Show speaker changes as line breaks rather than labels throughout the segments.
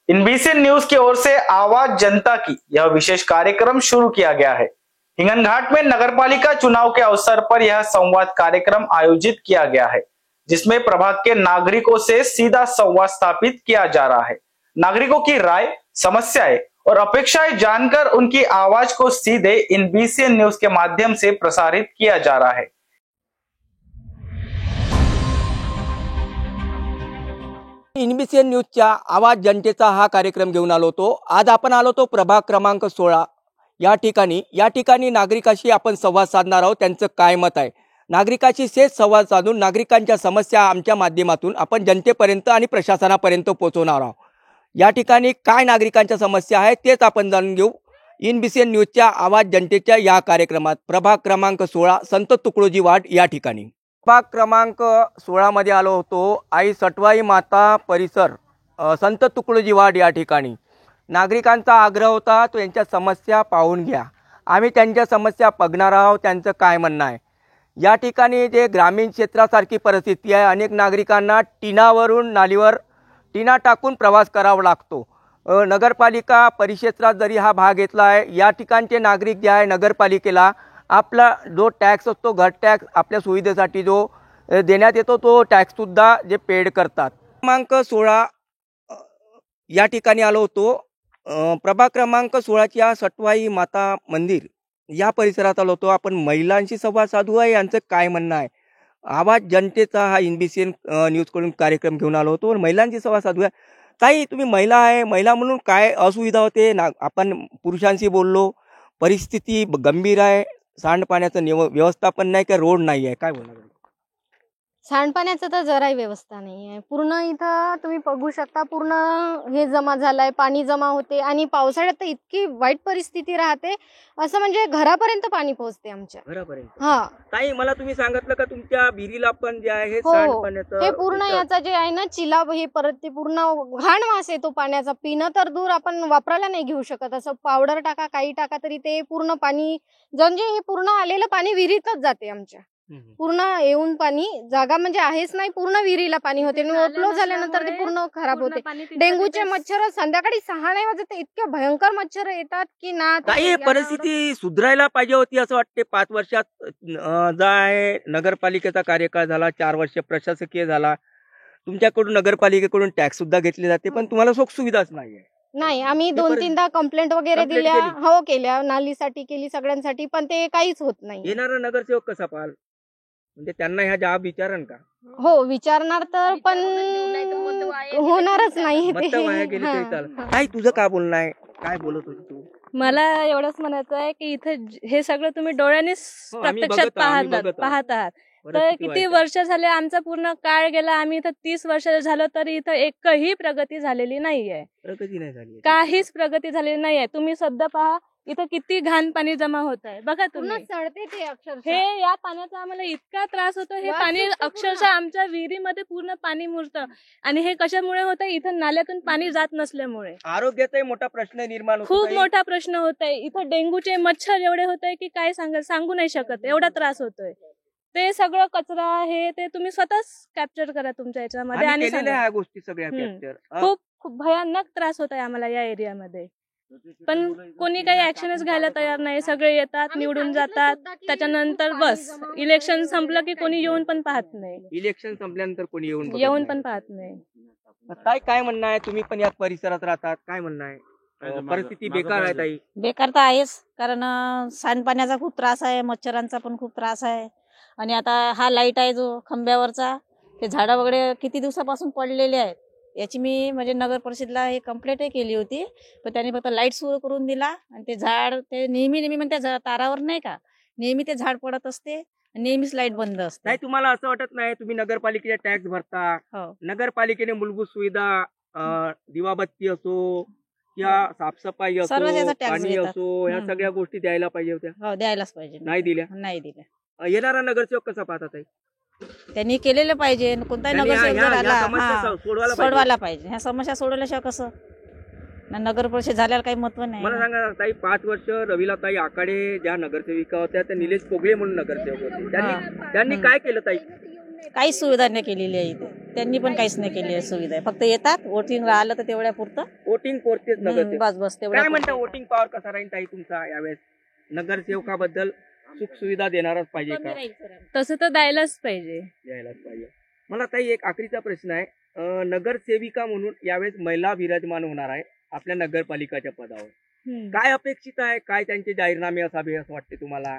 इनबीसीएन news की or से आवाज जनता की यह विशेष कार्यक्रम शुरू किया गया है। हिंगनघाट में नगरपालिका चुनाव के अवसर पर यह संवाद कार्यक्रम आयोजित किया गया है, जिसमें प्रभाग के नागरिकों से सीधा संवाद स्थापित किया जा रहा है। नागरिकों की राय, समस्याएं और अपेक्षाएं जानकर उनकी आवाज को सीधे इनबीसीएन न्यूज के माध्यम से प्रसारित किया जा रहा है।
इनबीसीएन न्यूजच्या आवाज जनतेचा हा कार्यक्रम घेऊन आलो होतो। आज आपण आलो तो प्रभाग क्रमांक 16 या ठिकाणी नागरिकांशी आपण संवाद साधणार आहोत। त्यांचं काय मत आहे, नागरिकांशी थेट संवाद साधून नागरिकांच्या समस्या आमच्या माध्यमातून आपण जनतेपर्यंत आणि प्रशासनापर्यंत पोहोचवणार आहोत। या ठिकाणी काय नागरिकांच्या समस्या आहेत तेच आपण जाणून घेऊ इनबीसीएन न्यूजच्या आवाज जनतेच्या या कार्यक्रमात। प्रभाग क्रमांक 16 संत तुकडोजी वार्ड या ठिकाणी प्रभाग क्रमांक 16 मध्ये आलो होतो। आई सटवाई माता परिसर संत तुकडोजी वार्ड या ठिकाणी नागरिकांचा आग्रह होता तो यांच्या समस्या पाहून घ्या। आम्ही त्यांच्या समस्या बघणार आहोत, त्यांचं काय म्हणणं आहे। या ठिकाणी जे ग्रामीण क्षेत्रासारखी परिस्थिती आहे, अनेक नागरिकांना टीनावरून नालीवर टीना टाकून प्रवास करावा लागतो। नगरपालिका परिक्षेत्रात जरी हा भाग घेतला आहे, या ठिकाणचे नागरिक जे आहे नगरपालिकेला आपला जो टॅक्स असतो घर टॅक्स आपल्या सुविधेसाठी जो देण्यात येतो तो टॅक्स सुद्धा जे पेड करतात। क्रमांक 16 या ठिकाणी आलो होतो। प्रभाग क्रमांक 16च्या सटवाई माता मंदिर या परिसरात आलो होतो। आपण महिलांशी संवाद साधू आहे, यांचं काय म्हणणं आहे। आवाज जनतेचा हा इनबीसीएन न्यूज कडून कार्यक्रम घेऊन आलो होतो। महिलांशी संवाद साधू आहे। ताई, तुम्ही महिला आहे, महिला म्हणून काय असुविधा होते आपण पुरुषांशी बोललो, परिस्थिती गंभीर आहे, सांडपाण्याचं व्यवस्थापन नाही का, रोड नाही आहे, काय बोलणार?
सांडपाण्याचं तर जराही व्यवस्था नाही आहे। पूर्ण इथं तुम्ही बघू शकता, पूर्ण हे जमा झालाय, पाणी जमा होते आणि पावसाळ्यात तर इतकी वाईट परिस्थिती राहते, असं म्हणजे घरापर्यंत पाणी पोहोचते आमच्या घरापर्यंत। हा
ताई, मला तुम्ही सांगितलं का तुमच्या विहिरीला पण जे आहे
सांडपाण्याचं हे पूर्ण याचा जे आहे ना चिलाब, हे परत ते पूर्ण घाण वास येतो पाण्याचा। पिणं तर दूर, आपण वापरायला नाही घेऊ शकत। असं पावडर टाका, काही टाका तरी ते पूर्ण पाणी म्हणजे हे पूर्ण आलेलं पाणी विहिरीतच जाते आमच्या। पूर्ण येऊन पाणी जागा म्हणजे आहेच नाही, पूर्ण विहिरीला पाणी होते। ओपलो झाल्यानंतर ते पूर्ण खराब होते। डेंग्यूचे मच्छर संध्याकाळी 6 नाही वाजत इतके भयंकर मच्छर येतात की ना।
ही परिस्थिती सुधारायला पाहिजे होती असं वाटते। 5 वर्षात जा आहे नगरपालिकेचा कार्यकाळ झाला, 4 वर्ष प्रशासकीय झाला, तुमच्याकडून नगरपालिकेकडून टॅक्स सुद्धा घेतले जाते, पण तुम्हाला सुख सुविधाच नाहीये।
नाही, आम्ही 2-3दा कंप्लेंट वगैरे दिल्या, हो केल्या, नालीसाठी केली, सगळ्यांसाठी, पण ते काहीच होत नाही।
येणारा नगरसेवक कसा पाहाल, म्हणजे त्यांना ह्या जबाब विचारण का?
हो विचारणार तर, पण होणारच नाही
काय तुझं काय बोलणं आहे, काय बोलत होती तू?
मला एवढंच म्हणायचं आहे की इथं हे सगळं तुम्ही डोळ्यानेच प्रत्यक्षात पाहत आहात। तर किती वर्ष झाले, आमचा पूर्ण काळ गेला, आम्ही इथं 30 वर्ष झालं तरी इथं एकही प्रगती झालेली नाहीये।
प्रगती नाही झाली,
काहीच प्रगती झालेली नाहीये। तुम्ही सध्या पहा, इथं किती घाण पाणी जमा होत आहे, बघा तुम्ही। हे या पाण्याचा आम्हाला इतका त्रास होतो, हे पाणी अक्षरशः आमच्या विहिरीमध्ये पूर्ण पाणी मुरतं। आणि हे कशामुळे होतं, इथं नाल्यातून पाणी जात नसल्यामुळे
आरोग्याचा मोठा प्रश्न निर्माण होतो,
खूप मोठा प्रश्न होतोय। इथं डेंग्यूचे मच्छर एवढे होतोय की काय सांगू नाही शकत, एवढा त्रास होतोय। ते सगळं कचरा हे ते तुम्ही स्वतःच कॅप्चर करा तुमच्या याच्यामध्ये आणि
गोष्टी सगळ्या कॅप्चर।
खूप भयानक त्रास होत आहे आम्हाला या एरियामध्ये, पण कोणी काही ऍक्शनच घ्यायला तयार नाही। सगळे येतात, निवडून जातात, त्याच्यानंतर बस इलेक्शन संपलं की कोणी येऊन पण पाहत नाही।
इलेक्शन संपल्यानंतर कोणी
येऊन पण पाहत नाही।
काय म्हणणं आहे, तुम्ही पण याच परिसरात राहतात, काय म्हणणं आहे? परिस्थिती बेकार आहे ताई?
बेकार तर आहेच, कारण सांडपाण्याचा खूप त्रास आहे, मच्छरांचा पण खूप त्रास आहे। आणि आता हा लाईट आहे जो खांब्यावरचा, ते झाडं वगैरे किती दिवसापासून पडलेले आहेत, याची मी म्हणजे नगर परिषदला हे कंप्लेंटही केली होती, पण त्यांनी फक्त लाईट सुरू करून दिला। आणि ते झाड ते नेहमी म्हणजे तारावर नाही का, नेहमी ते झाड पडत असते, नेहमीच लाईट बंद असते।
नाही, तुम्हाला असं वाटत नाही, तुम्ही नगरपालिकेचा टॅक्स भरता, नगरपालिकेने मूलभूत सुविधा दिवाबत्ती असो या साफसफाई असो, पाणी असो, या सगळ्या गोष्टी द्यायला पाहिजे होत्या?
हो, द्यायलाच पाहिजे।
नाही दिल्या?
नाही दिल्या।
येणारा नगरसेवक कसा पाहतात?
त्यांनी केलेलं पाहिजे, कोणताही नगरसेवक जर आला सोडवायला पाहिजे। ह्या समस्या सोडवल्याशिवाय कसं, नगर परिषद झाल्याला काही महत्व नाही।
मला सांगा ताई, 5 वर्ष रविलाताई आखाडे ज्या नगरसेविका होत्या, त्या निलेश पोगळे म्हणून नगरसेवक होते, त्यांनी काय केलं ताई?
काहीच सुविधा नाही केलेली आहे इथे। त्यांनी पण काहीच नाही केली सुविधा. फक्त येतात वोटिंग राहिलं तर तेवढ्या पुरतं
वोटिंग पोरतेच नगरसेवक.
बस बस तेवढ्या
काय म्हणता
पुरतं.
वोटिंग पॉवर कसा राहील ताई तुमचा यावेळेस? नगरसेवकाबद्दल सुख सुविधा देणारच पाहिजे
कमी
का?
राहील सर.
तसं तर द्यायलाच पाहिजे.
द्यायलाच पाहिजे. मला ताई एक आखरीचा प्रश्न आहे. नगरसेविका म्हणून यावेळेस महिला विराजमान होणार आहे आपल्या नगरपालिकाच्या पदावर. काय अपेक्षित आहे? काय त्यांचे जाहीरनामे असावे असं वाटते तुम्हाला?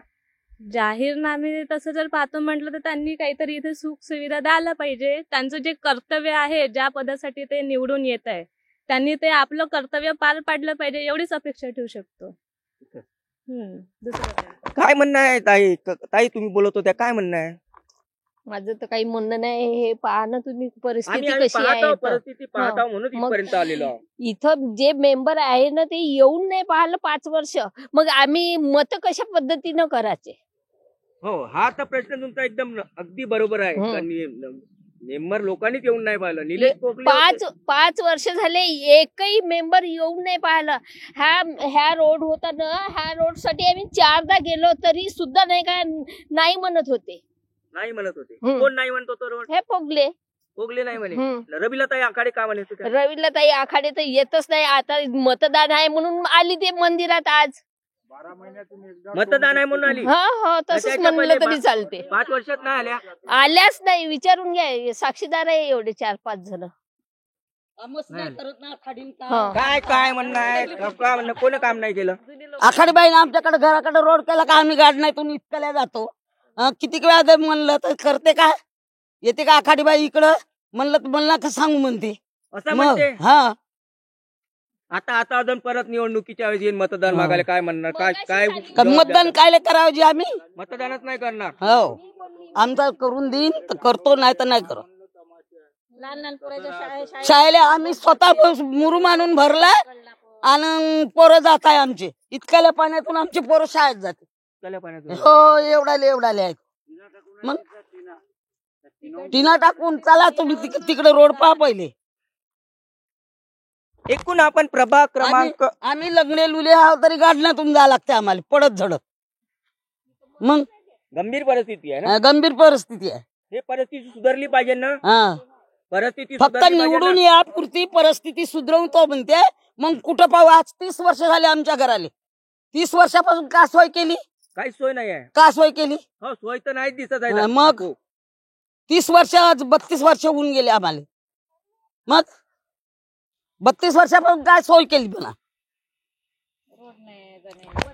जाहीरनामे तसं जर पाहतो म्हटलं तर त्यांनी काहीतरी इथे सुख सुविधा द्यायला पाहिजे. त्यांचं जे कर्तव्य आहे, ज्या पदासाठी ते निवडून येत आहे, त्यांनी ते आपलं कर्तव्य पार पाडलं पाहिजे, एवढीच अपेक्षा ठेवू शकतो. दुसरं काय?
काय म्हणणं आहे ताई? ताई तुम्ही बोलत होत्या, काय म्हणणं आहे?
माझं तर काही म्हणणं नाही. हे पहा ना तुम्ही परिस्थिती
आम्ही
कशी आहे
पाहतो,
इथं.
परिस्थिती पाहतो म्हणून
मग
इथपर्यंत आलेलो आहोत.
इथं जे मेंबर आहे ना ते येऊन नाही पाहिलं 5 वर्ष. मग आम्ही मत कशा पद्धतीनं करायचे?
हो, हा तर प्रश्न तुमचा एकदम अगदी बरोबर आहे. मेंबर लोकांनीच येऊन नाही पाहिलं. निलेश कोकले होते.
5 वर्ष झाले एकही मेंबर येऊन नाही पाहिलं. ह्या रोड होता ना, ह्या रोड साठी आम्ही 4दा गेलो तरी सुद्धा नाही म्हणत होते.
नाही म्हणत होते. कोण नाही म्हणत होतं? रोड
हे पोगले
कोगले नाही म्हणे. रवीला ताई आखाडे का म्हणत होत्या?
रवीला ताई आखाडे तर येतच नाही. आता मतदान आहे म्हणून आली ते मंदिरात आज.
मतदान आहे म्हणून आली.
हो तसंच
त्याच्या
म्हणलं
पहिले
तरी चालते.
5 वर्षात नाही आल्या.
आल्याच नाही. विचारून घ्या, साक्षीदार आहे एवढे 4-5 जण.
काय काय म्हणणं आहे? का म्हणणं? कोण काम नाही केलं?
आखाडीबाईने आमच्याकडे घराकडे रोड केला का आम्ही गाडण्यातून इतकल्या जातो. किती वेळा म्हणलं तर करते का? येते का आखाडीबाई इकडं? म्हणलं का सांगू म्हणते.
असं
मग
म्हणते.
हा
आता अजून परत निवडणुकीच्या वेळेस येईन मतदान मागायला. काय म्हणणार? काय काय
का मतदान कायले करावं जी आम्ही?
मतदानच नाही करणार.
हो आमचा करून देईन तर करतो, नाही तर नाही करत.
लहान लहान पोराच्या
शाळेला आम्ही स्वतः मुरुम आणून भरला आणि पोरं जात आहे आमचे. इतक्याल्या पाण्यातून आमची पोरं शाळेत जाते.
चला पाण्यातून.
हो एवढाले आहेत. मग टीना टाकून चला तुम्ही तिकडे रोड पहा पहिले.
एकूण आपण प्रभाग क्रमांक
आम्ही लग्ने लुले आहोत तरी गाडण्यातून जावं लागते आम्हाला पडत झडत. मग
गंभीर परिस्थिती आहे ना.
गंभीर परिस्थिती आहे.
हे परिस्थिती सुधारली पाहिजे ना. परिस्थिती
फक्त
सुधारली पाहिजे
निवडून
ना.
यापुरती परिस्थिती सुधरवतो म्हणते. मग कुठं पाहू? आज 30 वर्ष झाले आमच्या घराले. 30 वर्षापासून का सोय केली?
काही सोय नाही आहे.
का सोय केली?
हो, सोय तर नाही दिसत आहे.
मग 30 वर्ष आज 32 वर्ष होऊन गेले आम्हाला. मग 32 वर्षापासून काय सोय केली पुन्हा?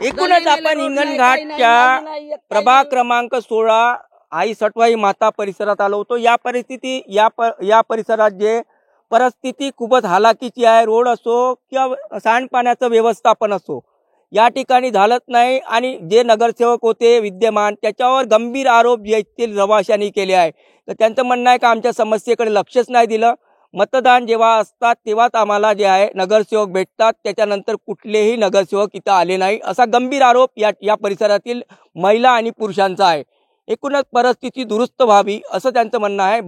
एकूणच आपण हिंगणघाटच्या प्रभाग क्रमांक 16 आई सटवाई माता परिसरात आलो होतो. या परिसरात जे परिस्थिती खूपच हालाकीची आहे. रोड असो किंवा सांडपाण्याचं व्यवस्थापन असो, या ठिकाणी झालंच नाही. आणि जे नगरसेवक होते विद्यमान, त्याच्यावर गंभीर आरोप येथील रहिवाशांनी केले आहे. तर त्यांचं म्हणणं आहे का आमच्या समस्येकडे लक्षच नाही दिलं. मतदान जेव्हा असतात तेव्हाच आम्हाला जे आहे नगरसेवक भेटतात, त्याच्यानंतर कुठलेही नगरसेवक इथं आले नाही, असा गंभीर आरोप या परिसरातील महिला आणि पुरुषांचा आहे. एकूणच परिस्थिती दुरुस्त व्हावी असं त्यांचं म्हणणं आहे.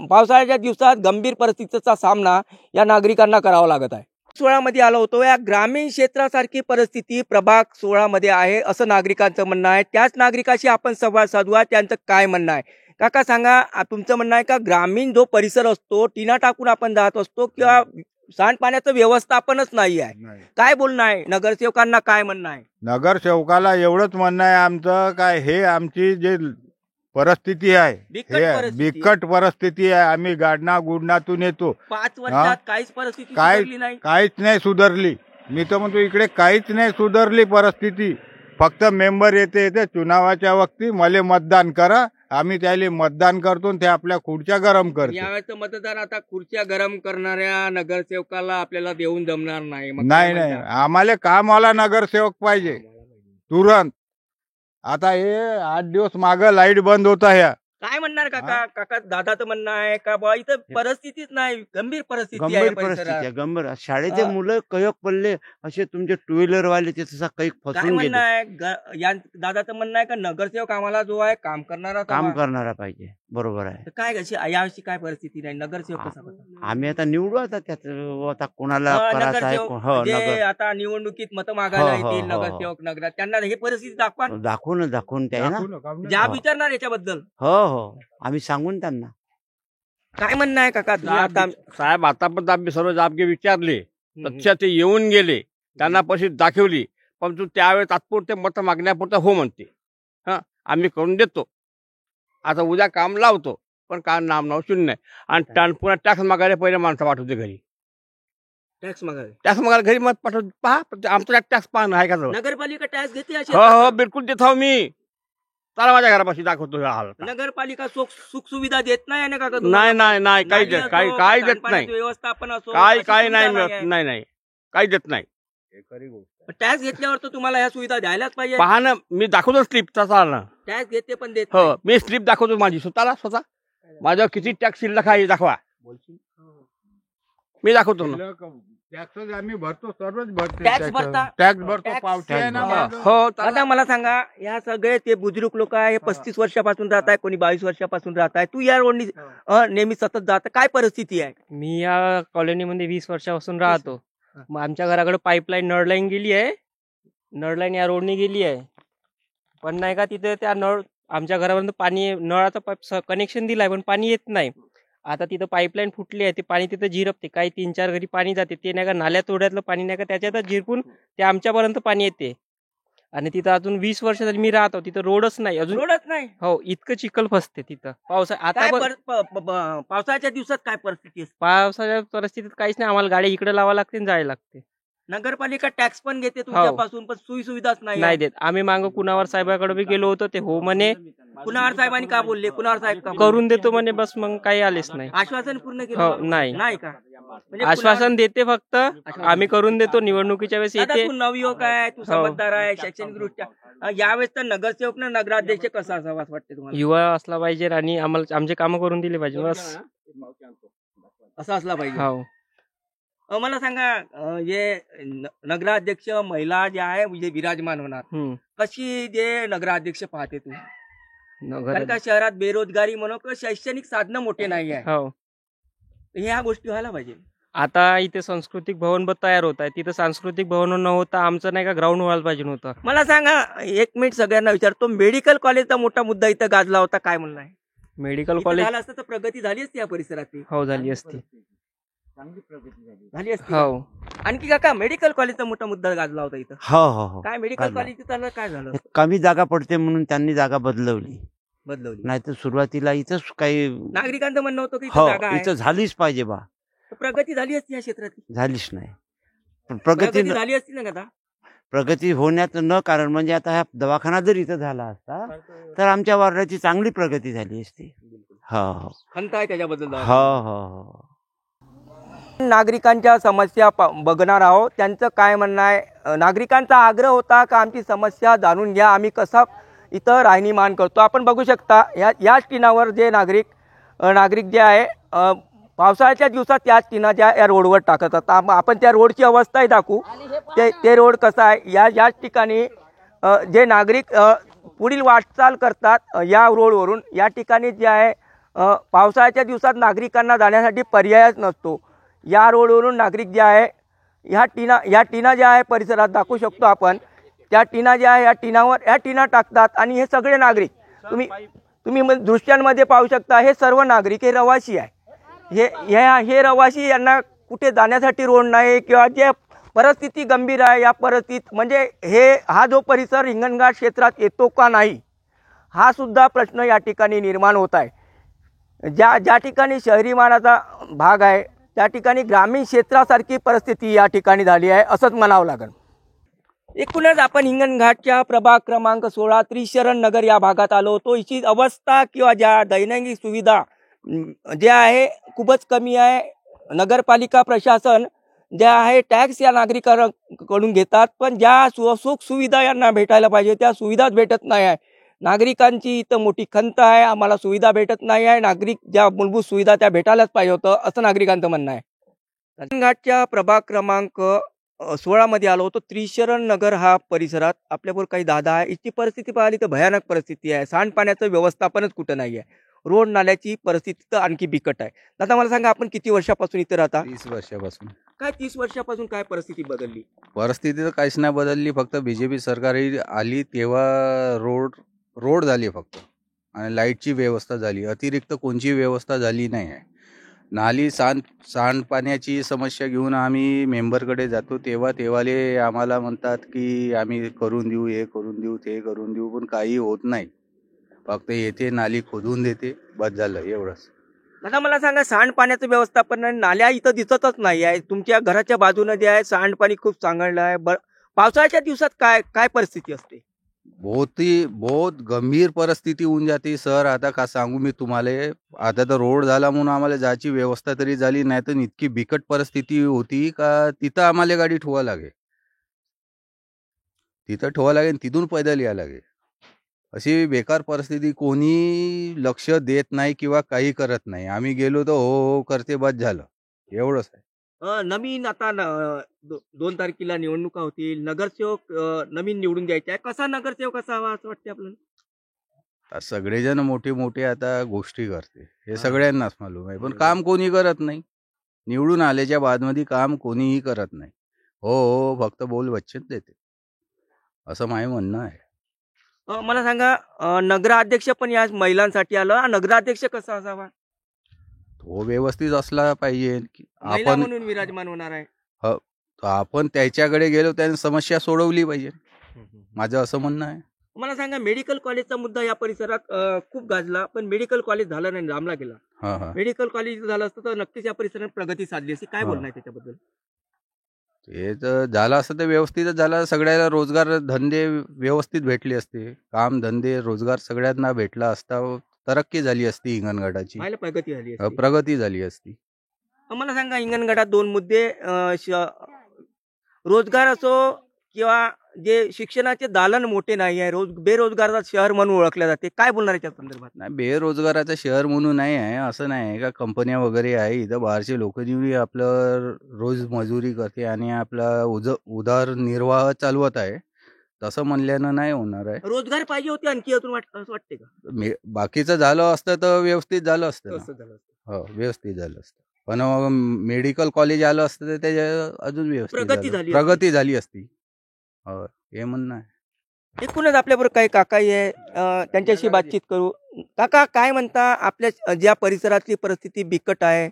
पावसाळ्याच्या दिवसात गंभीर परिस्थितीचा सामना या नागरिकांना करावा लागत आहे. 16 मध्ये आलो होतो. या ग्रामीण क्षेत्रासारखी परिस्थिती प्रभाग 16 मध्ये आहे असं नागरिकांचं म्हणणं आहे. त्याच नागरिकाशी आपण संवाद साधूया, त्यांचं काय म्हणणं आहे. काका सांगा, तुमचं म्हणणं आहे का ग्रामीण जो परिसर असतो टीना टाकून आपण जात असतो किंवा सांडपाण्याचं व्यवस्थापनच नाही आहे, काय बोलणं आहे? नगरसेवकांना काय म्हणणं आहे?
नगरसेवकाला एवढंच म्हणणं आहे आमचं, काय हे आमची जे परिस्थिती आहे हे बिकट परिस्थिती आहे. आम्ही गाडना गुडनातून येतो.
5 वर्षात काहीच परिस्थिती सुधारली नाही.
काहीच नाही सुधारली. मी तर म्हणतो इकडे काहीच नाही सुधारली परिस्थिती. फक्त मेंबर येते चुनावाच्या वक्ती मला मतदान करा, आम्ही त्याला मतदान करतो, ते आपल्या खुर्च्या गरम करतो.
यावेळेचं मतदान आता खुर्च्या गरम करणाऱ्या नगरसेवकाला आपल्याला देऊन जमणार नाही.
नाही, आम्हाला कामवाला नगरसेवक पाहिजे तुरंत. आता हे 8 दिवस मागं लाईट बंद होता. ह्या
काय म्हणणार काका दादाचं म्हणणं आहे का बा इथं परिस्थितीच नाही, गंभीर परिस्थिती आहे
गंभीर परिस्थिती आहे. गंभीर शाळेचे मुलं कयक पडले, असे तुमचे 2 व्हीलर वाले तसा काही
काय
फसून
म्हणणं
गेले.
आहे दादाचं म्हणणं आहे का नगरसेवक आम्हाला जो आहे काम
करणारा पाहिजे. बरोबर आहे.
काय कशी यावर्षी काय परिस्थिती नाही, नगरसेवक कसा
आम्ही आता निवडू आता त्यात आता कोणाला करायचं आहे. हो
नगरसेवक आता निवडणुकीत मत मागायला येतील नगरसेवक नगरात, त्यांना हे परिस्थिती दाखवून त्या ना ज्या विचारणार याच्याबद्दल.
हो आम्ही सांगून त्यांना.
काय म्हणणं आहे काका तुम्ही आता?
साहेब आतापर्यंत आम्ही सर्व जाबगे विचारले, तथ्य ते येऊन गेले, त्यांना पैसे दाखवली, परंतु त्यावेळेस तात्पुरते मत मागण्यापुरतं हो म्हणते. आम्ही करून देतो, आता उद्या काम लावतो, पण काय नाव शून्य आहे. आणि पुन्हा टॅक्स मागायला पहिले माणसं पाठवते घरी.
टॅक्स मागायला
घरी मत पाठवते. पहा आमचं टॅक्स पाहणं आहे का?
नगरपालिका टॅक्स घेते अशी?
हो बिलकुल देतो मी. चला माझ्या घरापाशी दाखवतो हाल.
नगरपालिका सुख सुविधा देत नाही ना काका?
नाही काही देत नाही.
व्यवस्थापन असो,
काही नाही काही देत नाही.
टॅक्स घेतल्यावर तर तुम्हाला ह्या सुविधा द्यायलाच पाहिजे.
पहा ना, मी दाखवतो स्लिप तसा ना.
टॅक्स घेते पण देत
हो, मी स्लिप दाखवतो माझी स्वतः. माझ्यावर किती टॅक्स शिल्लक आहे दाखवा. मी दाखवतो ना.
टॅक्स आम्ही भरतो, सर्वच भरतो.
टॅक्स भरता?
टॅक्स भरतो, पावती आहे ना.
हो.
आता मला सांगा, या सगळे ते बुजुर्ग लोक आहे, 35 वर्षापासून राहत आहे, कोणी 22 वर्षापासून राहत आहे. तू या रोडनी नेहमी सतत जात, काय परिस्थिती आहे?
मी या कॉलनीमध्ये 20 वर्षापासून राहतो. मग आमच्या घराकडे पाईपलाईन नळलाईन गेली आहे. नळलाईन या रोडने गेली आहे, पण नाही का तिथे त्या नळ आमच्या घरापर्यंत पाणी, नळाचं कनेक्शन दिलं आहे पण पाणी येत नाही. आता तिथं पाईपलाईन फुटली आहे, ते पाणी तिथं झिरपते. काही 3-4 घरी पाणी जाते, ते नाही का नाल्या तोड्यातलं पाणी नाही का त्याच्यातच झिरपून ते आमच्यापर्यंत पाणी येते. आणि तिथं अजून 20 वर्ष झाली मी राहतो, तिथं रोडच नाही अजून.
रोडच नाही?
हो, इतकं चिखल फसते तिथं.
पावसाळ्याच्या दिवसात काय परिस्थिती असते?
पावसाच्या परिस्थितीत काहीच नाही, आम्हाला गाडी इकडे लावा लागते आणि जायला लागते.
नगरपालिका टॅक्स पण घेते तुमच्यापासून, पण सोयी सुविधाच नाही
देत. आम्ही मागं कुणावर साहेबाकडे बी गेलो होतो, ते हो म्हणे.
कुणावर साहेबांनी का बोलले? कुणावर साहेब
करून देतो म्हणे, बस मग काही आलेच नाही.
आश्वासन पूर्ण
हो,
केलं नाही का?
आश्वासन देते फक्त, आम्ही करून देतो. निवडणुकीच्या वेळेस येते.
तू नवयुवक आहे, तू समजदार आहे, शैक्षणिक दृष्ट्या यावेळेस तर नगरसेवक ना नगराध्यक्ष कसा असावा असं वाटते तुम्हाला?
युवा असला पाहिजे आणि आम्हाला आमचे कामं करून दिले पाहिजे, बस
असं असला पाहिजे.
हो.
मला सांगा, जे नगराध्यक्ष महिला जे आहे म्हणजे विराजमान होणार, कशी जे नगराध्यक्ष पाहते तू? कारण का शहरात बेरोजगारी म्हणून किंवा शैक्षणिक साधनं मोठे नाही आहे, ह्या गोष्टी व्हायला पाहिजे.
आता इथे सांस्कृतिक भवन तयार होत आहे, तिथं सांस्कृतिक भवन न होता आमचं नाही का ग्राउंड व्हायला पाहिजे होतं.
मला सांगा, 1 मिनिट सगळ्यांना विचारतो, मेडिकल कॉलेजचा मोठा मुद्दा इथं गाजला होता, काय म्हणणं आहे?
मेडिकल कॉलेज
झालं असतं तर प्रगती झाली असती या परिसरात?
हो, झाली असती.
चांगली प्रगती झाली असती.
हो.
आणखी काका, मेडिकल कॉलेजचा मोठा मुद्दा गाजला होता इथं.
हो.
काय मेडिकल कॉलेज काय झालं?
कमी जागा पडते म्हणून त्यांनी जागा बदलवली. नाही तर सुरुवातीला इथंच काही
नागरिकांचं म्हणणं होतं की
हो,
जागा
इथं झालीच पाहिजे बा.
प्रगती झाली असती या क्षेत्रात?
झालीच नाही. पण प्रगती
झाली असती ना का?
प्रगती होण्याचं न कारण म्हणजे आता हा दवाखाना जर इथं झाला असता तर आमच्या वार्डाची चांगली प्रगती झाली असती. हो.
खंत आहे त्याच्याबद्दल?
हो.
नागरिकांच्या समस्या बघणार आहोत, त्यांचं काय म्हणणं आहे. नागरिकांचा आग्रह होता का आमची समस्या जाणून घ्या, आम्ही कसा इथं राहणीमान करतो. आपण बघू शकता याच टिनावर जे नागरिक जे आहे पावसाळ्याच्या दिवसात त्याच टिना ज्या या रोडवर टाकत असतात. आपण त्या रोडची अवस्थाही दाखवू, ते रोड कसं आहे. याच ठिकाणी जे नागरिक पुढील वाटचाल करतात या रोडवरून, या ठिकाणी जे आहे पावसाळ्याच्या दिवसात नागरिकांना जाण्यासाठी पर्यायच नसतो. या रोडवरून नागरिक जे आहे या टिना ज्या आहे परिसरात दाखवू शकतो आपण. त्या टिना ज्या आहे या टिना टाकतात आणि हे सगळे नागरिक तुम्ही दृश्यांमध्ये पाहू शकता. हे सर्व नागरिक हे रहिवासी आहे. हे रहिवासी, यांना कुठे जाण्यासाठी रोड नाही किंवा जे परिस्थिती गंभीर आहे या परिस्थितीत म्हणजे हा जो परिसर हिंगणघाट क्षेत्रात येतो का नाही, हा सुद्धा प्रश्न या ठिकाणी निर्माण होत आहे. ज्या ठिकाणी शहरी मानाचा भाग आहे त्या ठिकाणी ग्रामीण क्षेत्रासारखी परिस्थिती या ठिकाणी झाली आहे असंच म्हणावं लागेल. एकूणच आपण हिंगणघाटच्या प्रभाग क्रमांक 16 त्रिशरण नगर या भागात आलो होतो. हिची अवस्था किंवा ज्या दैनंदिन सुविधा ज्या आहे खूपच कमी आहे. नगरपालिका प्रशासन ज्या आहे टॅक्स या नागरिकांकडून घेतात, पण ज्या सुख सुविधा यांना भेटायला पाहिजे त्या सुविधाच भेटत नाही आहे. नागरिकांची इथं मोठी खंत आहे, आम्हाला सुविधा भेटत नाही आहे. नागरिक ज्या मूलभूत सुविधा त्या भेटायलाच पाहिजे होतं असं नागरिकांचं म्हणणं आहे. हिंगणघाटच्या प्रभाग क्रमांक 16 मध्ये आलो होतो. त्रिशरण नगर हा परिसरात आपल्याबरोबर काही दादा आहे. इथची परिस्थिती पाहिली तर भयानक परिस्थिती आहे. सांडपाण्याचं व्यवस्थापनच कुठं नाही आहे. रोड नाल्याची परिस्थिती तर आणखी बिकट आहे. दादा मला सांगा, आपण किती वर्षापासून इथे राहता?
30 वर्षापासून.
काय 30 वर्षापासून काय परिस्थिती बदलली?
परिस्थिती तर काहीच नाही बदलली, फक्त बीजेपी सरकार आली तेव्हा रोड झाली फक्त, आणि लाईटची व्यवस्था झाली. अतिरिक्त कोणची व्यवस्था झाली नाही आहे. नाली सांडपाण्याची समस्या घेऊन आम्ही मेंबरकडे जातो, तेव्हा तेव्हाले आम्हाला म्हणतात की आम्ही करून देऊ, हे करून देऊ, ते करून देऊ, पण काही होत नाही. फक्त येते नाली खोदून देते, बस झालं एवढंच.
दादा मला सांगा, सांडपाण्याचं व्यवस्थापन आणि नाल्या इथं दिसतच नाही आहे. तुमच्या घराच्या बाजूनं जे आहे सांडपाणी खूप चांगलं आहे. पावसाळ्याच्या दिवसात काय काय परिस्थिती असते?
बहुत गंभीर परिस्थिती होऊन जाते सर. आता का सांगू मी तुम्हाला, आता तर रोड झाला म्हणून आम्हाला जायची व्यवस्था तरी झाली, नाही तर इतकी बिकट परिस्थिती होती का तिथं आम्हाला गाडी ठेवा लागे, तिथून पैदल या लागे. अशी बेकार परिस्थिती, कोणी लक्ष देत नाही किंवा काही करत नाही. आम्ही गेलो तर हो करते, बस झालं एवढंच आहे.
नवीन आता 2 तारखेला निवडणुका होतील, नगरसेवक नवीन निवडून द्यायचे आहे. कसा नगरसेवक असावा असं वाटते आपल्याला?
सगळेजण मोठे मोठे आता गोष्टी करते, हे सगळ्यांनाच मालूम आहे, पण काम कोणी करत नाही. निवडून आल्याच्या बादमध्ये काम कोणीही करत नाही. हो फक्त बोल वचन देते, असं माझं म्हणणं आहे.
मला सांगा, नगराध्यक्ष पण या महिलांसाठी आलं. नगराध्यक्ष कसा असावा?
तो व्यवस्थित असला पाहिजे.
महिला म्हणून विराजमान होणार आहे.
तर आपण त्याच्याकडे गेलो, त्याने समस्या सोडवली पाहिजे, माझं असं म्हणणं आहे.
मला सांगा, मेडिकल कॉलेजचा मुद्दा या परिसरात खूप गाजला, पण मेडिकल कॉलेज झालं नाही, लांबला गेला. मेडिकल कॉलेज झालं असतं तर नक्कीच या परिसरात प्रगती साधली असती. काय बोलणार त्याच्याबद्दल?
ते तर झालं असतं तर व्यवस्थितच झालं, सगळ्याला रोजगार धंदे व्यवस्थित भेटले असते, काम धंदे रोजगार सगळ्यांना भेटला असता, तरक्की झाली असती हिंगणघाटाची, प्रगती झाली असती.
मला सांगा, हिंगणघाटात 2 मुद्दे, रोजगार असो किंवा जे शिक्षणाचे दालन मोठे नाही आहे, बेरोजगाराचं शहर म्हणून ओळखले जाते. काय बोलणार याच्या संदर्भात?
नाही, बेरोजगाराचं शहर म्हणून नाही आहे, असं नाही आहे का कंपन्या वगैरे आहे इथं, बाहेरचे लोक येऊन आपलं रोज मजुरी करते आणि आपला उदरनिर्वाह चालवत आहे. तसं म्हणल्यानं नाही होणार आहे.
रोजगार पाहिजे होते आणखी अजून असं वाटते का?
बाकीचं झालं असतं तर व्यवस्थित झालं असतं. हो व्यवस्थित झालं असतं, पण मेडिकल कॉलेज आलं असतं तर त्याच्या अजून व्यवस्थित प्रगती झाली असती. हो हे म्हणणं आहे.
एकूणच आपल्याबरोबर काही काकाही आहे, त्यांच्याशी बातचीत करू. काका, काय म्हणता? आपल्या ज्या परिसरातली परिस्थिती बिकट आहे,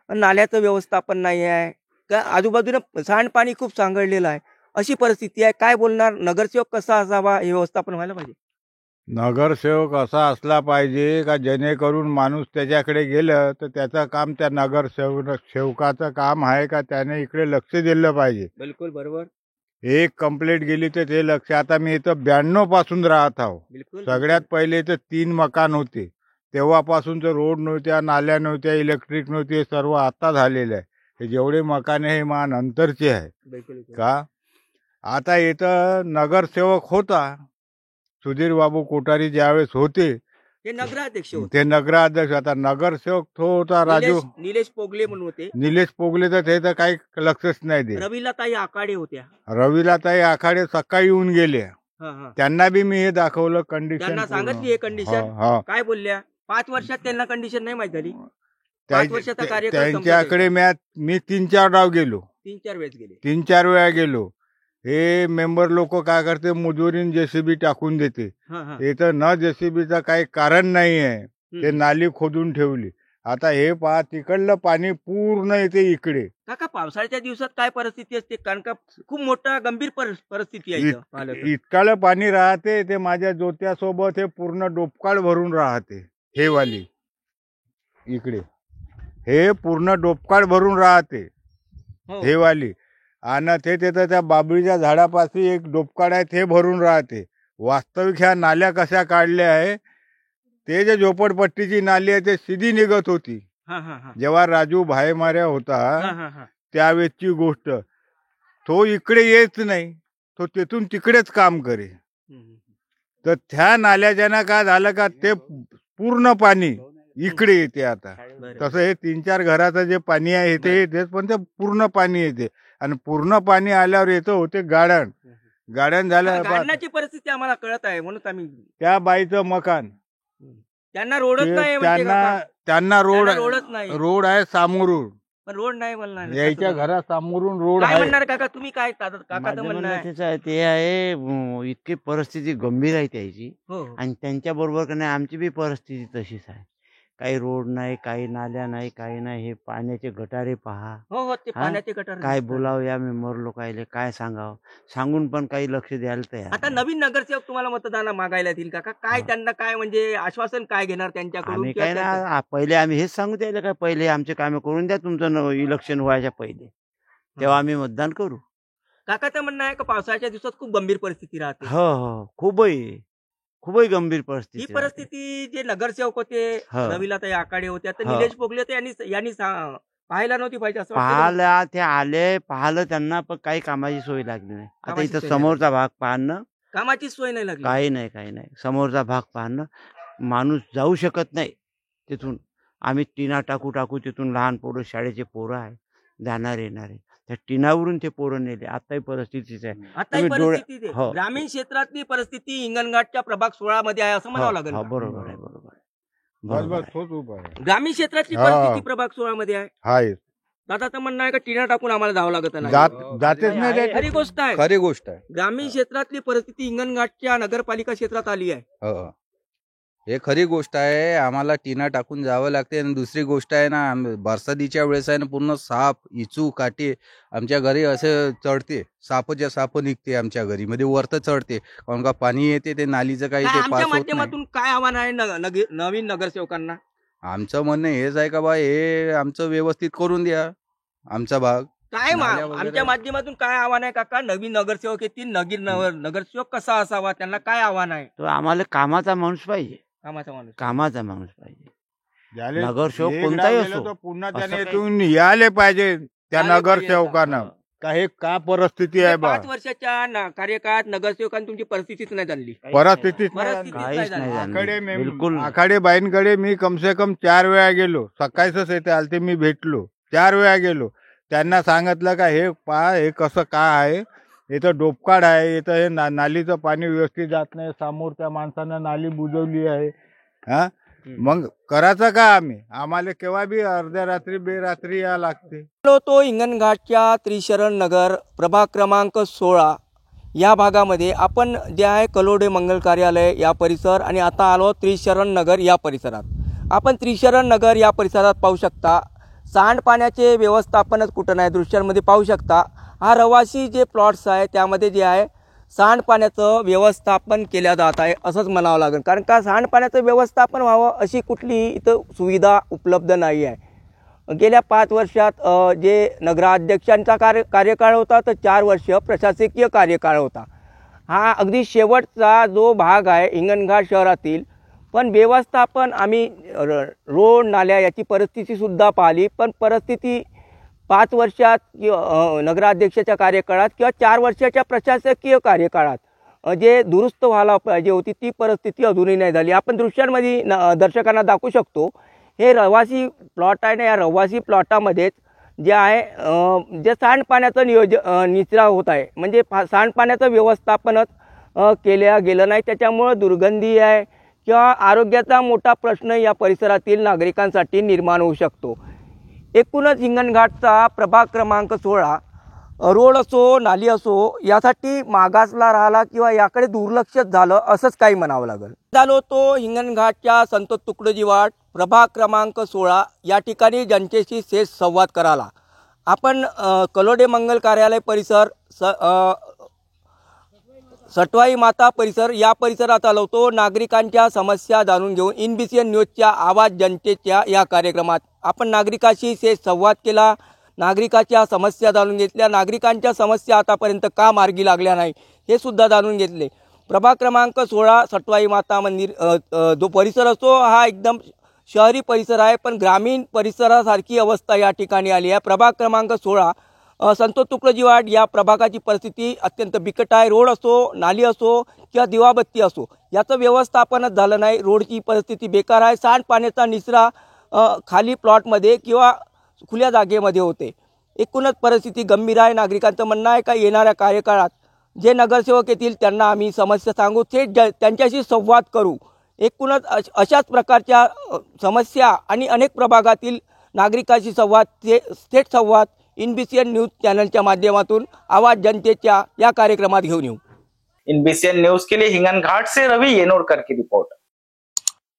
नाल्याचं व्यवस्थापन नाही आहे, का आजूबाजूला सांडपाणी खूप सांगळलेलं आहे, अशी परिस्थिती आहे. काय बोलणार? नगरसेवक कसा असावा, हे व्यवस्थापन व्हायला पाहिजे?
नगरसेवक असा असला पाहिजे का जेणेकरून माणूस त्याच्याकडे गेलं तर त्याचं काम, त्या नगरसेवकाचं काम आहे का त्याने इकडे लक्ष दिलं पाहिजे.
बिलकुल बरोबर.
एक कंप्लेंट गेली तर ते लक्ष. आता मी इथं 92 पासून राहत आहो. सगळ्यात पहिले इथं 3 मकान होते, तेव्हापासून तर रोड नव्हत्या, नाल्या नव्हत्या, इलेक्ट्रिक नव्हती, हे सर्व आता झालेलं आहे. हे जेवढे मकान आहे हे नंतरचे आहे का. आता इथं नगरसेवक होता सुधीर बाबू कोठारी, ज्यावेळेस होते ते नगराध्यक्ष. आता नगरसेवक तो होता राजू
निलेश पोगले म्हणून होते.
निलेश पोगले, तर ते तर काही लक्षच नाही दे.
रविलाताई आखाडे होत्या.
रविलाताई आखाडे सकाळी येऊन गेल्या, त्यांना बी मी हे दाखवलं कंडिशन,
सांगितली हे कंडिशन. काय बोलल्या? 5 वर्षात त्यांना कंडिशन नाही माहित झाली.
त्यांच्याकडे मी 3-4 डाव गेलो, 3-4 वेळा गेलो. हे मेंबर लोक काय करते, मजुरीन जेसीबी टाकून देते. इथं न जेसीबीचं काही कारण नाही आहे, ते नाली खोदून ठेवली. आता हे पहा, तिकडलं पाणी पूर्ण येते इकडे.
काका, पावसाळ्याच्या दिवसात काय परिस्थिती असते? कारण का खूप मोठा गंभीर परिस्थिती आहे.
इतकालं पाणी राहते, ते माझ्या जोत्यासोबत हे पूर्ण डोपकाळ भरून राहते. हे वाली इकडे हे पूर्ण डोपकाळ भरून राहते, हे वाली. आणि ते तिथं त्या बाबळीच्या झाडापाशी एक डोपकाळ आहे, ते भरून राहते. वास्तविक ह्या नाल्या कशा काढल्या आहे, ते जे झोपडपट्टीची नाली आहे ते सीधी निघत होती. जेव्हा राजू भाईमाऱ्या होता त्यावेळेची गोष्ट. तो इकडे येत नाही, तो तिथून तिकडेच काम करे. तर त्या नाल्याच्यानं काय झालं का, ते पूर्ण पाणी इकडे येते. आता तसं हे 3-4 घराचं जे पाणी आहे ते येतेच, पण ते पूर्ण पाणी येते. आणि पूर्ण पाणी आल्यावर येतं होते गाड्यान
झाल्याची परिस्थिती आम्हाला कळत आहे, म्हणून आम्ही
त्या बाईचं मकान,
त्यांना रोडच नाही,
त्यांना रोड आहे सामोरून,
रोड नाही बोलणार.
यायच्या घरासमोरून रोड
आहे. म्हणणार काका तुम्ही? काय काका
म्हणणं ते आहे, इतकी परिस्थिती गंभीर आहे त्याची, आणि त्यांच्या बरोबर का नाही आमची बी परिस्थिती तशीच आहे. काही रोड नाही, काही नाल्या नाही, काही नाही. हे पाण्याचे गटारे पहा.
हो ते
हा?
पाण्याचे गटार
काय
दिसतात.
बोलावं या मेंबर लोकायले, काय सांगावं, सांगून पण काही लक्ष द्यायला तयार
आता
नाही.
नवीन नगरसेवक तुम्हाला मतदान मागायला येतील का काय त्यांना काय म्हणजे आश्वासन काय घेणार त्यांच्याकडून
आम्ही
किंवा
काय
त्यांचं-
ना पहिले आम्ही हेच सांगू द्यायला काय पहिले आमचे कामे करून द्या तुमचं इलेक्शन व्हायच्या पहिले, तेव्हा आम्ही मतदान करू.
काकाचं म्हणणं आहे का पावसाळ्याच्या दिवसात खूप गंभीर परिस्थिती राहते.
हो खूपही गंभीर
ही
परिस्थिती राहते.
परिस्थिती जे नगरसेवक होते
हो.
रविलाताई आकाडे होत्या तर
हो.
निलेश पोगले होते यांनी पाहायला नव्हती पाहिजे असं वाटतं का?
पाहायला ते आले, पाहिलं त्यांना, पण काही कामाची सोय लागली नाही. आता
कामाची
इथं
सोय
समोरचा भाग पाहणं
कामाची सोय नाही लागली.
काही नाही. समोरचा भाग पाहणं, माणूस जाऊ शकत नाही तिथून. आम्ही टिना टाकू तिथून लहान पोरं, शाळेचे पोरं आहे, जाणार येणारे. त्या टिनावरून ते पोरं नेले. आताही परिस्थितीच आहे.
आता ही
तुम्ही डोळ्या-
परिस्थिती
हो.
ग्रामीण क्षेत्रातली परिस्थिती हिंगणघाटच्या प्रभाग 16 मध्ये आहे असं म्हणावं लागेल
हो,
का?
बरोबर आहे.
बस तोच उपाय आहे.
ग्रामीण क्षेत्रातली
हा.
परिस्थिती प्रभाग 16 मध्ये आहे.
आहे
दादाचं म्हणणं आहे का टिना टाकून आम्हाला जावं लागत नाही.
जातेच नाही
खरी
त्याच्यात.
गोष्ट आहे.
खरी गोष्ट आहे.
ग्रामीण क्षेत्रातली परिस्थिती हिंगणघाटच्या नगरपालिका क्षेत्रात आली आहे.
हो. हे खरी गोष्ट आहे. आम्हाला टिना टाकून जावं लागते. आणि दुसरी गोष्ट आहे ना, बरसातीच्या वेळेस आहे ना, पूर्ण साप, इचू, काटे आमच्या घरी असे चढते. सापच्या साप निघते आमच्या घरी मध्ये, वरतं चढते. कारण का पाणी येते, ते नालीचं काही
काय
ते
आमच्या
पास होत नाही.
माध्यमातून काय आव्हान आहे नवीन नगरसेवकांना?
आमचं म्हणणं हेच आहे का बा, हे आमचं व्यवस्थित करून द्या आमचा भाग.
काय
नाल्या वगैरे-
आमच्या माध्यमातून काय आव्हान आहे काका? नवीन नगरसेवक येतील, नगरसेवक कसा असावा, त्यांना काय आव्हान आहे?
तो आम्हाला कामाचा माणूस पाहिजे.
कामाचा माणूस.
कामाचा माणूस पाहिजे.
ज्याले
नगरसेवक
एक
कोणताही
डाव गेला
असो.
तर पुन्हा
असं
त्याने
काही-
इथून यायला पाहिजे त्या
यायला पाहिजे
नगरसेवकांना.
आता.
का हे का परिस्थिती आहे बा,
5 वर्षाच्या कार्यकाळात नगरसेवकांनी तुमची परिस्थितीच नाही झाली.
परिस्थितीच
परिस्थितीच
नाही.
नाही
काहीच नाही
झाली.
झालं. बिलकुल.
आखाडे बाईंकडे मी कमसे कम 4 वेळा गेलो. सकाळीच येते आलते, मी भेटलो 4 वेळा गेलो. त्यांना सांगितलं का हे पहा, हे कसं काय आहे, इथं डोपकाड आहे, इथं हे नालीचं पाणी व्यवस्थित जात नाही, समोर त्या माणसानं नाली बुजवली आहे. हा, मग करायचं का आम्हाला केव्हा बी अर्ध्या रात्री बेरात्री या लागते.
तो हिंगणघाटच्या त्रिशरण नगर प्रभाग क्रमांक 16 या भागामध्ये आपण जे आहे कलोडे मंगल कार्यालय या परिसर आणि आता आलो त्रिशरण नगर या परिसरात. आपण त्रिशरण नगर या परिसरात पाहू शकता सांडपाण्याचे व्यवस्थापनच कुठं नाही. दृश्यांमध्ये पाहू शकता हा रवासी जे प्लॉट्स आहे त्यामध्ये जे आहे सांडपाण्याचं व्यवस्थापन केल्या जात आहे असंच म्हणावं लागेल. कारण का सांडपाण्याचं व्यवस्थापन व्हावं अशी कुठली इथं सुविधा उपलब्ध नाही आहे. गेल्या 5 वर्षात जे नगराध्यक्षांचा कार्यकाळ होता तर 4 वर्ष प्रशासकीय कार्यकाळ होता. हा अगदी शेवटचा जो भाग आहे हिंगणघाट शहरातील. पण व्यवस्थापन आम्ही रोड नाल्या याची परिस्थितीसुद्धा पाहिली. पण परिस्थिती 5 वर्षात नगराध्यक्षाच्या कार्यकाळात किंवा 4 वर्षाच्या प्रशासकीय कार्यकाळात जे दुरुस्त व्हायला पाहिजे होती ती परिस्थिती अजूनही नाही झाली. आपण दृश्यांमध्ये दर्शकांना दाखवू शकतो. हे रहिवासी प्लॉट आहे ना, या रहिवासी प्लॉटामध्येच जे आहे जे सांडपाण्याचं निचरा होत आहे. म्हणजे सांडपाण्याचं व्यवस्थापनच केल्या गेलं नाही. त्याच्यामुळं दुर्गंधी आहे किंवा आरोग्याचा मोठा प्रश्न या परिसरातील नागरिकांसाठी निर्माण होऊ शकतो. एकूणच हिंगणघाटचा प्रभाग क्रमांक 16 रोड असो नाली असो यासाठी मागासला राहिला किंवा याकडे दुर्लक्ष झालं असंच काही म्हणावं लागेल. झालो तो हिंगणघाटच्या संत तुकडोजी वाड प्रभाग क्रमांक 16 या ठिकाणी जनतेशी थेट संवाद करायला आपण कलोडे मंगल कार्यालय परिसर सटवाई माता परिसर या परिसरात आलो होतो. नागरिकांच्या समस्या जाणून घेऊन INBCN न्यूजच्या आवाज जनतेच्या या कार्यक्रमात आपण नागरिकांशी थेट संवाद केला. नागरिकांच्या समस्या जाणून घेतल्या. नागरिकांच्या समस्या आतापर्यंत का मार्गी लागल्या नाही हे सुद्धा जाणून घेतले. प्रभाग क्रमांक 16 सटवाई माता मंदिर जो परिसर असतो हा एकदम शहरी परिसर आहे. पण ग्रामीण परिसरासारखी अवस्था या ठिकाणी आली आहे. प्रभाग क्रमांक 16 संत तुकडोजी वाड या प्रभागाची परिस्थिती अत्यंत बिकट आहे. रोड असो नाली असो किंवा दिवाबत्ती असो याचं व्यवस्थापनच झालं नाही. रोडची परिस्थिती बेकार आहे. सांडपाण्याचा निचरा खाली प्लॉटमध्ये किंवा खुल्या जागेमध्ये होते. एकूणच परिस्थिती गंभीर आहे. नागरिकांचं म्हणणं आहे का येणाऱ्या कार्यकाळात जे नगरसेवक येतील त्यांना आम्ही समस्या सांगू, थेट त्यांच्याशी संवाद करू. एकूणच अशाच प्रकारच्या समस्या आणि अनेक प्रभागातील नागरिकांशी थेट संवाद INBCN न्यूज चॅनलच्या माध्यमातून आवाज जनतेच्या या कार्यक्रमात घेऊन येऊ.
INBCN न्यूज के लिए हिंगणघाट से रवि येनोरकर की रिपोर्ट.